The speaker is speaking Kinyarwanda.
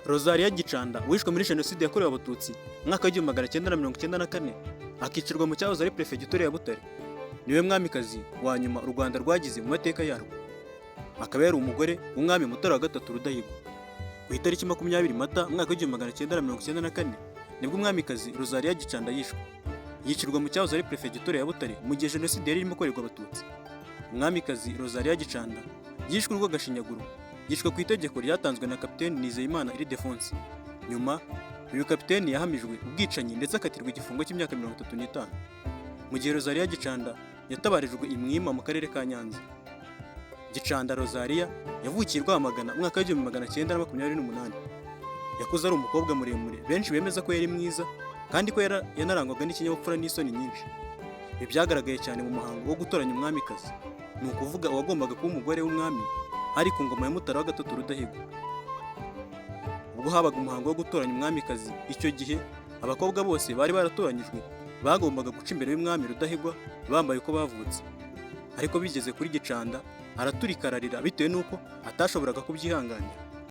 Rosalia Gicanda wishwe muri Jenoside yakorewe Abatutsi mu mwaka w'1994 akicirwa mu cyahoze ari Perefegitura ya Butare, niwe mwamikazi wa nyuma u Rwanda rwagize mu mateka yarwo, akaba yari umugore w'umwami Mutara wa gatatu Rudahigwa. Ku itariki 20 Mata mu mwaka w'1994 nibwo umwamikazi Rosalia Gicanda yishwe, yicirwa mu cyahoze ari Perefegitura ya Butare mu gihe Jenoside yari irimo gukorerwa Abatutsi. Umwamikazi Rosalia Gicanda yishwe urw'agashinyaguro, yishwe ku itegeko ryatanzwe na Kapiteni Nizeyimana Ildefonse. Nyuma uyu kapiteni yahamijwe ubwicanyi ndetse akatirwa igifungo cy'imyaka 35, mu gihe Rosalia Gicanda yatabarijwe i Mwima mu karere ka Nyanza. Gicanda Rosalia yavukiye i Rwamagana mu mwaka w'1928. Yakuze ari umukobwa muremure benshi bemeza ko yari mwiza kandi ko yanarangwaga n'ikinyabupfura n'isoni nyinshi. Ibi byagaragaye cyane mu muhango wo gutoranya umwamikazi, ni ukuvuga uwagombaga kuba umugore w'umwami ari ku ngoma ya Mutara wa gatatu Rudahigwa. Ubwo habaga umuhango wo gutoranya umwamikazi, icyo gihe abakobwa bose bari baratoranyijwe bagombaga guca imbere y'umwami Rudahigwa bambaye uko bavutse. Ariko bigeze kuri Gicanda araturika ararira bitewe n'uko atashoboraga kubyihanganira.